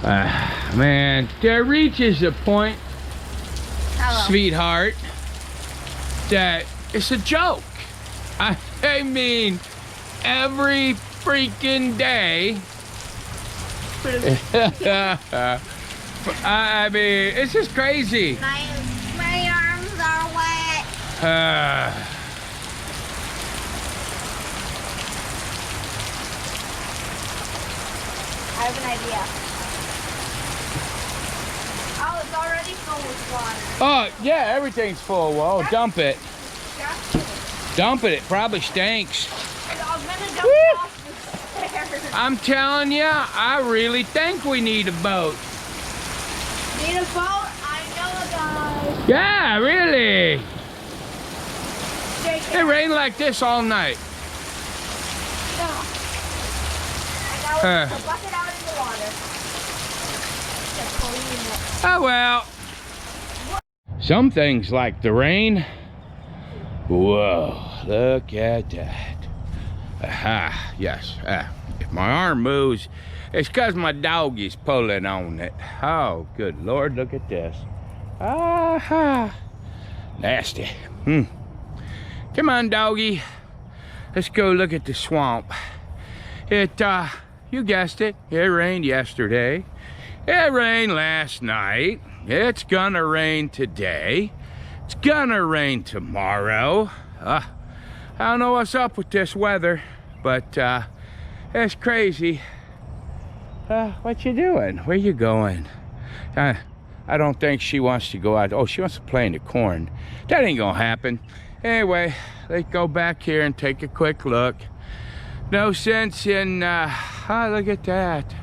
Man, there reaches a point, Hello. sweetheart, that it's a joke. I mean, every freaking day. I mean, it's just crazy. My arms are wet. I have an idea. Oh, it's already full with water. Oh, yeah, everything's full. Well, dump it. Dump it. It probably stinks. I'm gonna dump it off the stairs. I'm telling you, I really think we need a boat. Need a boat? I know a guy. Yeah, really. Take It rained like this all night. I got a bucket out in the water. Oh well. Some things like the rain. Whoa, look at that. Aha, yes. If my arm moves, it's because my doggy's pulling on it. Oh, good Lord, look at this. Aha. Nasty. Come on, doggy. Let's go look at the swamp. You guessed it, it rained yesterday. It rained last night. It's gonna rain today. It's gonna rain tomorrow. I don't know what's up with this weather, but it's crazy. What you doing? Where you going? I don't think she wants to go out. Oh, she wants to play in the corn. That ain't gonna happen. Anyway, let's go back here and take a quick look. No sense in, look at that.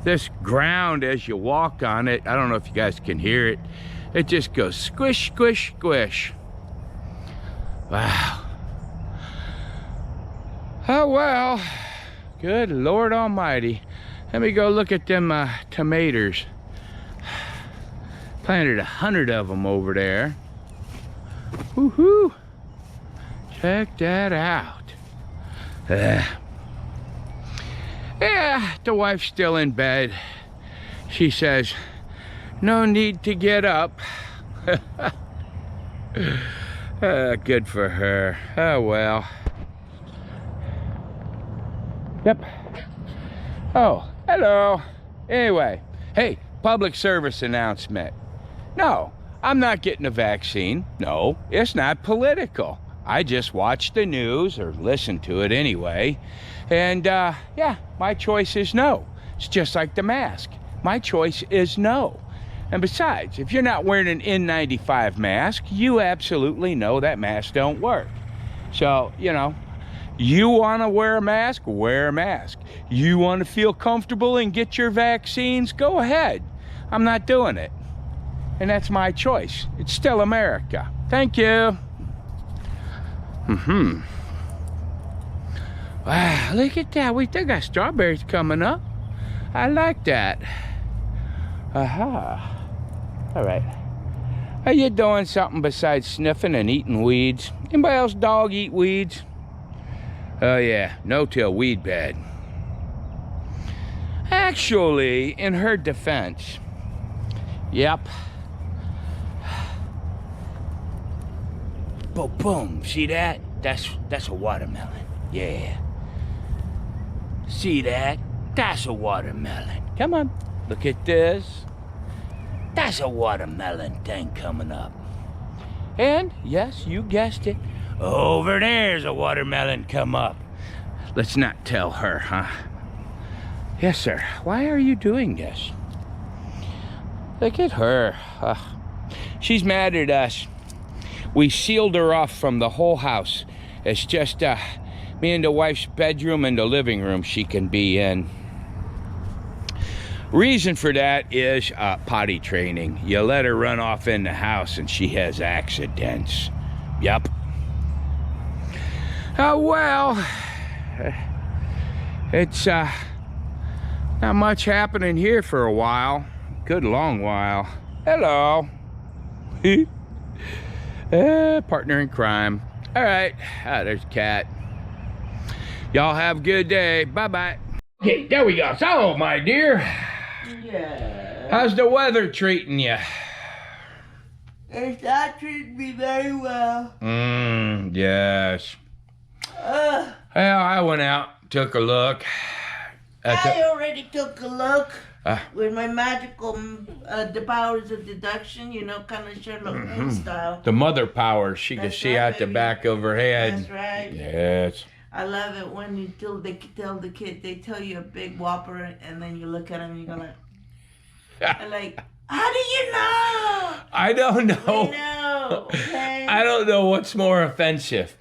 This ground, as you walk on it, I don't know if you guys can hear it, it just goes squish, squish, squish. Wow. Oh, well, good Lord Almighty. Let me go look at them tomatoes. Planted 100 of them over there. Woohoo! Check that out. Yeah, the wife's still in bed. She says, no need to get up. Good for her. Oh, well. Yep. Oh, hello. Anyway, hey, public service announcement. No, I'm not getting a vaccine. No, it's not political. I just watch the news, or listen to it anyway. And yeah, my choice is no. It's just like the mask. My choice is no. And besides, if you're not wearing an N95 mask, you absolutely know that mask don't work. So, you know, you want to wear a mask? Wear a mask. You want to feel comfortable and get your vaccines? Go ahead. I'm not doing it. And that's my choice. It's still America. Thank you. Wow, look at that. We still got strawberries coming up. I like that. Aha. All right. Are you doing something besides sniffing and eating weeds? Anybody else dog eat weeds? Oh yeah, no-till weed bed. Actually, in her defense, yep. Boom, boom. See that? That's a watermelon. Yeah. See that? That's a watermelon. Come on. Look at this. That's a watermelon thing coming up. And, yes, you guessed it. Over there's a watermelon come up. Let's not tell her, huh? Yes, sir. Why are you doing this? Look at her. She's mad at us. We sealed her off from the whole house. It's just me and the wife's bedroom and the living room she can be in. Reason for that is potty training. You let her run off in the house and she has accidents. Yup. Oh, well. It's not much happening here for a while. Good long while. Hello. Partner in crime. All right. There's Cat. Y'all have a good day. Bye-bye. Okay, there we go. So, my dear, Yeah. how's the weather treating you? It's not treating me very well. Yes. Uh, Well, I went out, took a look. I already took a look Uh. with my magical, the powers of deduction, you know, kind of Sherlock Holmes style. The mother powers, she can That's see right, out the baby. back of her head. That's right. Yes. I love it when you tell the kid, they tell you a big whopper, and then you look at them and you go like, how do you know? I don't We know. know, okay? I don't know what's more offensive.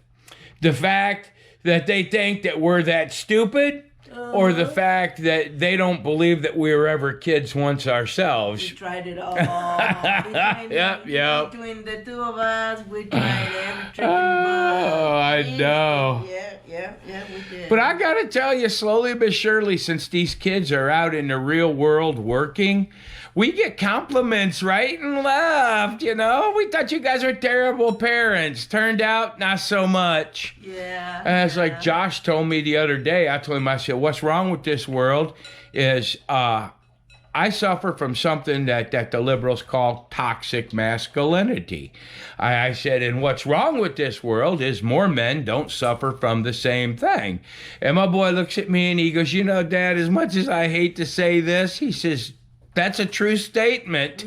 The fact that they think that we're that stupid, or the fact that they don't believe that we were ever kids once We ourselves. tried it all. Yep. Between the two of us, we tried every trick in the Oh, book. I know. Yeah, we did. But I gotta tell you, slowly but surely, since these kids are out in the real world working, we get compliments right and left, you know? We thought you guys were terrible parents. Turned out, not so much. Yeah. And it's like Josh told me the other day, I told him, I said, what's wrong with this world is I suffer from something that the liberals call toxic masculinity. I said, and what's wrong with this world is more men don't suffer from the same thing. And my boy looks at me and he goes, you know, Dad, as much as I hate to say this, he says, that's a true statement.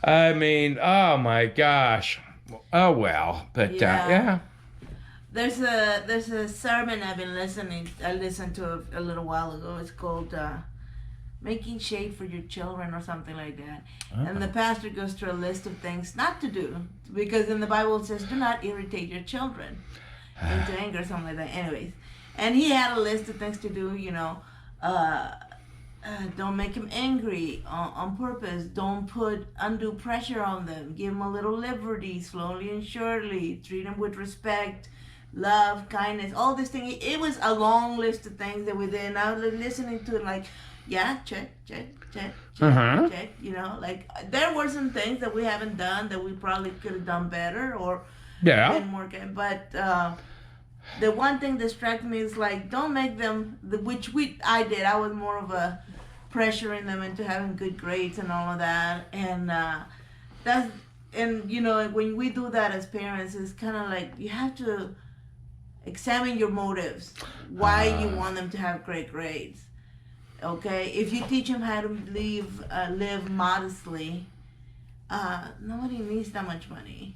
I mean, oh my gosh. Oh well, but yeah. There's a sermon I've been I listened to a little while ago. It's called Making Shade for Your Children or something like that. And the pastor goes through a list of things not to do, because in the Bible it says do not irritate your children into anger or something like that. Anyways, and he had a list of things to do, you know. Don't make them angry on purpose. Don't put undue pressure on them. Give them a little liberty, slowly and surely. Treat them with respect, love, kindness, all this thing. It was a long list of things that we did. And I was listening to it like, yeah, check. You know, like there were some things that we haven't done that we probably could have done better or been more good. But the one thing that struck me is like, don't make them, I did. I was more of a pressuring them into having good grades and all of that. And you know, when we do that as parents, it's kind of like you have to examine your motives, why you want them to have great grades. Okay, if you teach them how to live modestly, nobody needs that much money.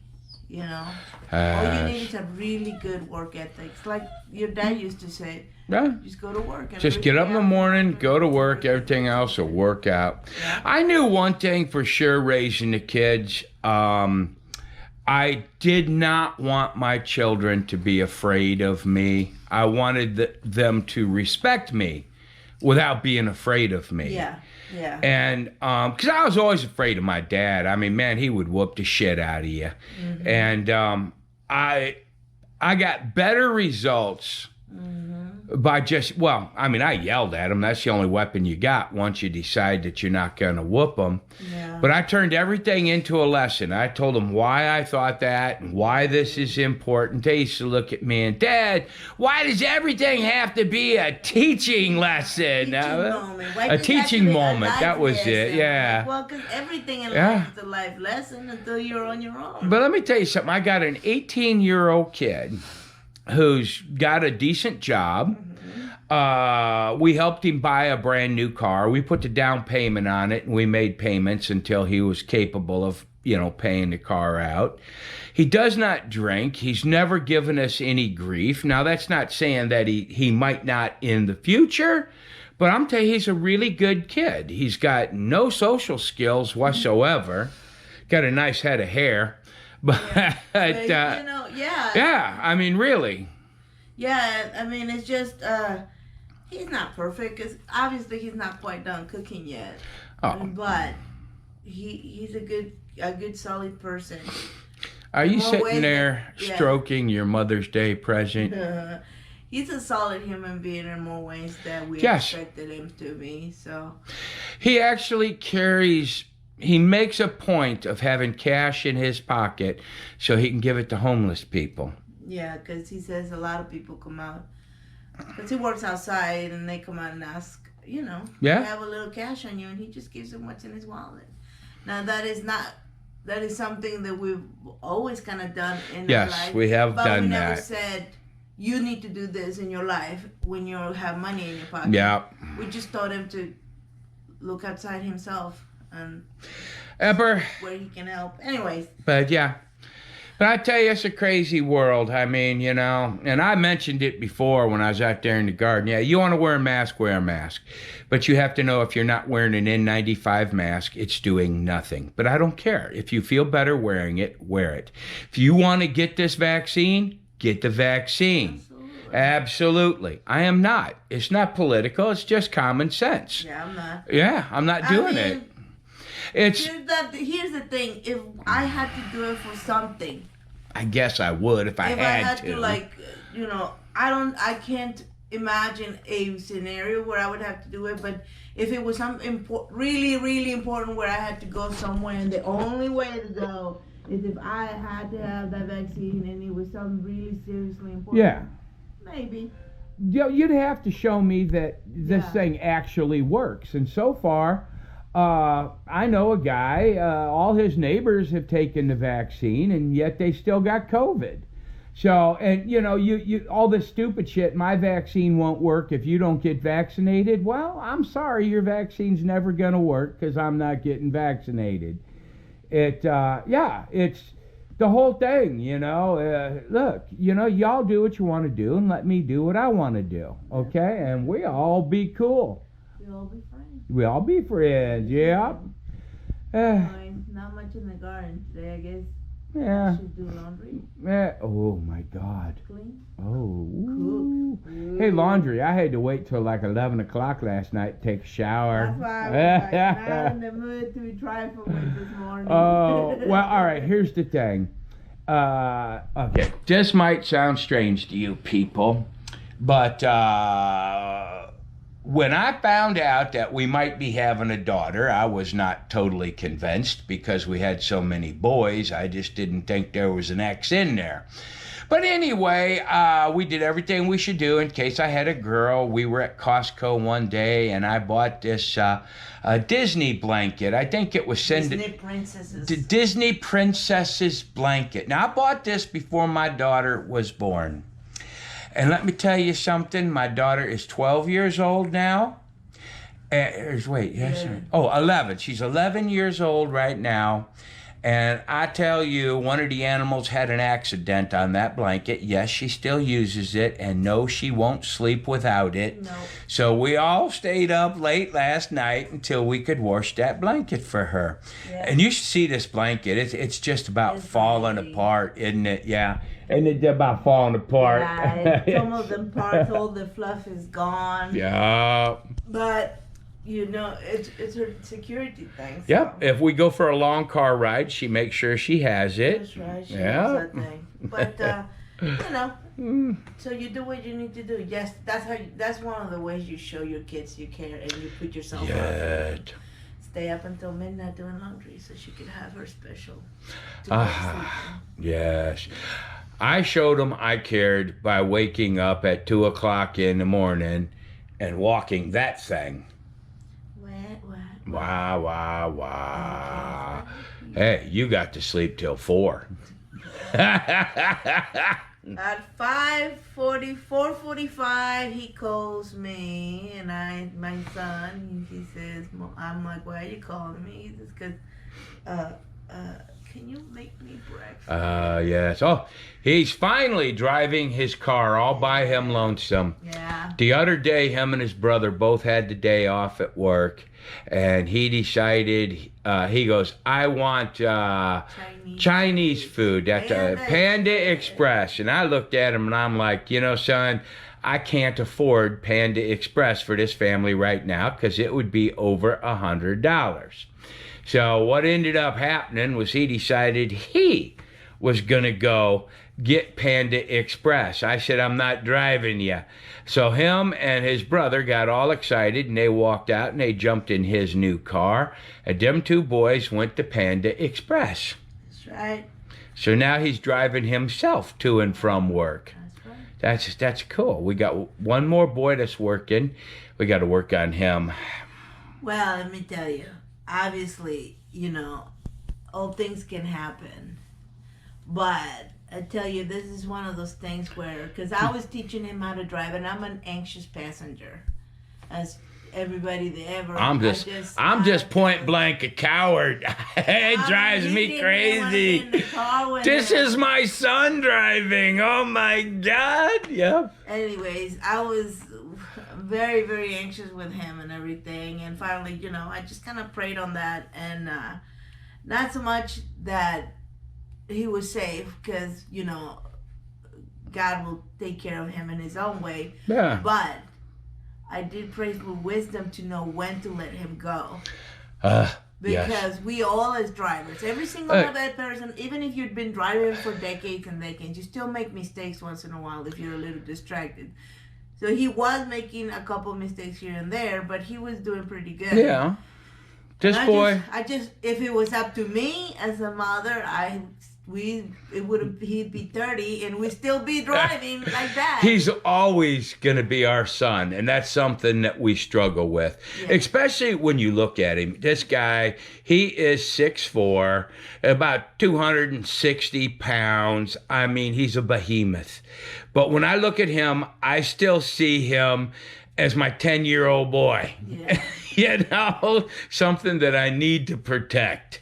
You know, all you need is a really good work ethics, like your dad used to say. Yeah. Just go to work. And Just get up in the morning, go to work, everything else will work out. Yeah. I knew one thing for sure raising the kids. I did not want my children to be afraid of me. I wanted them to respect me without being afraid of me. Yeah. And because I was always afraid of my dad. I mean, man, he would whoop the shit out of you. Mm-hmm. And I got better results by just, well, I mean, I yelled at him. That's the only weapon you got once you decide that you're not going to whoop them. Yeah. But I turned everything into a lesson. I told them why I thought that and why this is important. They used to look at me and, Dad, why does everything have to be a teaching lesson? A teaching moment. That was it. Yeah. Well, because everything in life is a life lesson until you're on your own. But let me tell you something. I got an 18-year-old kid who's got a decent job. We helped him buy a brand new car. We put the down payment on it, and we made payments until he was capable of, you know, paying the car out. He does not drink. He's never given us any grief. Now, that's not saying that he might not in the future, but I'm telling you, he's a really good kid. He's got no social skills whatsoever. Got a nice head of hair. But, you know, yeah, I mean, really. Yeah, I mean, it's just, he's not perfect, because obviously he's not quite done cooking yet. Oh. But he's a good, solid person. Are you sitting there stroking your Mother's Day present? He's a solid human being in more ways than we Yes. expected him to be, so. He actually he makes a point of having cash in his pocket so he can give it to homeless people. Yeah, because he says a lot of people come out Because he works outside and they come out and ask, you know, Yeah. you have a little cash on you, and he just gives them what's in his wallet. Now, that is something that we've always kind of done in our life. Yes, we have but done we never that. said, you need to do this in your life when you have money in your pocket. Yeah. We just taught him to look outside himself and Emperor. where he can help. Anyways. But yeah. But I tell you, it's a crazy world. I mean, you know, and I mentioned it before when I was out there in the garden. Yeah, you want to wear a mask, wear a mask. But you have to know if you're not wearing an N95 mask, it's doing nothing. But I don't care. If you feel better wearing it, wear it. If you want to get this vaccine, get the vaccine. Absolutely. I am not. It's not political. It's just common sense. Yeah, I'm not. Yeah, I'm not doing it. It's. Here's the thing. If I had to do it for something, I guess I would if I had to. like, you know, I can't imagine a scenario where I would have to do it. But if it was something really, really important where I had to go somewhere, and the only way to go is if I had to have that vaccine, and it was something really seriously important. Yeah. Maybe. You'd have to show me that this thing actually works. And so far, I know a guy, all his neighbors have taken the vaccine, and yet they still got COVID. So, and you know, you all this stupid shit, my vaccine won't work if you don't get vaccinated. Well, I'm sorry, your vaccine's never going to work because I'm not getting vaccinated. It's the whole thing, you know. Look, you know, y'all do what you want to do and let me do what I want to do, okay? And we all be cool. We'll all be friends. We all be friends, yeah. Not much in the garden today, I guess. Yeah. I should do laundry. Oh my God. Clean. Oh. Cook. Hey, laundry. I had to wait till like 11 o'clock last night to take a shower. That's why I was like, not in the mood to be trifling with this morning. Oh, well, all right. Here's the thing. Okay. This might sound strange to you people, but when I found out that we might be having a daughter, I was not totally convinced because we had so many boys. I just didn't think there was an X in there. But anyway, we did everything we should do in case I had a girl. We were at Costco one day, and I bought this Disney blanket. I think it was Disney princesses. Disney Princesses blanket. Now, I bought this before my daughter was born. And let me tell you something. My daughter is 12 years old now. 11. She's 11 years old right now. And I tell you, one of the animals had an accident on that blanket. Yes, she still uses it. And no, she won't sleep without it. No. So we all stayed up late last night until we could wash that blanket for her. Yeah. And you should see this blanket. It's just about falling apart, isn't it? Yeah. And it's about falling apart. Yeah, some of them parts, all the fluff is gone. Yeah. But, you know, it's her security thing. So. Yep. If we go for a long car ride, she makes sure she has it. That's right. She Yeah. has that thing. But, you know, so you do what you need to do. Yes, that's one of the ways you show your kids you care and you put yourself Yeah. out. Stay up until midnight doing laundry so she could have her special. Yes. I showed them I cared by waking up at 2 o'clock in the morning and walking that thing. Wow, wow, wow. Hey, you got to sleep till 4. At 4:45, he calls me, and my son, he says, I'm like, why are you calling me? He says, because, can you make me breakfast? Yes. Oh, he's finally driving his car all by him lonesome. Yeah. The other day, him and his brother both had the day off at work, and he decided, he goes, I want Chinese food. That's Panda Express. And I looked at him and I'm like, you know, son, I can't afford Panda Express for this family right now because it would be over $100. So what ended up happening was he decided he was going to go get Panda Express. I said, I'm not driving you. So him and his brother got all excited, and they walked out, and they jumped in his new car, and them two boys went to Panda Express. That's right. So now he's driving himself to and from work. That's right. That's cool. We got one more boy that's working. We got to work on him. Well, let me tell you. Obviously, all things can happen. But I tell you, this is one of those things where, because I was teaching him how to drive, and I'm an anxious passenger, as everybody that ever. I'm just point blank a coward. It drives me crazy. This is my son driving. Oh my God. Yep. Anyways, I was very, very anxious with him and everything, and finally, I just kind of prayed on that, and not so much that he was safe, because God will take care of him in his own way. Yeah. But I did pray for wisdom to know when to let him go. Because yes. we all as drivers, every single other person, even if you've been driving for decades and decades, you still make mistakes once in a while if you're a little distracted. So he was making a couple mistakes here and there, but he was doing pretty good. Yeah. This boy. If it was up to me as a mother, he'd be 30 and we'd still be driving like that. He's always going to be our son, and that's something that we struggle with. Yeah. Especially when you look at him. This guy, he is 6'4", about 260 pounds. I mean, he's a behemoth. But when I look at him, I still see him as my 10-year-old boy. Yeah. Something that I need to protect.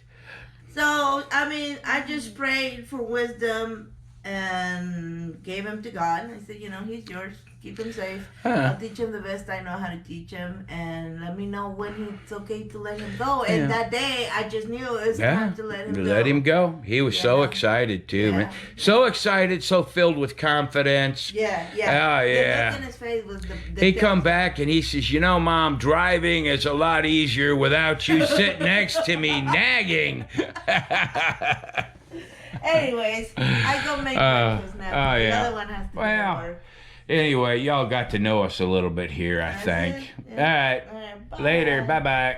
So, I just prayed for wisdom and gave him to God. I said, he's yours. Keep him safe. I'll teach him the best I know how to teach him. And let me know when it's okay to let him go. And that day, I just knew it was time to let him go. Let him go. He was so excited, too, man. So excited, so filled with confidence. Yeah. Oh, yeah. The look in his face was he come back and he says, Mom, driving is a lot easier without you sitting next to me nagging. Anyways, I go make breakfast now. The other one has to go to work. Anyway, y'all got to know us a little bit here, I think. Yeah. All right. Later. Bye-bye.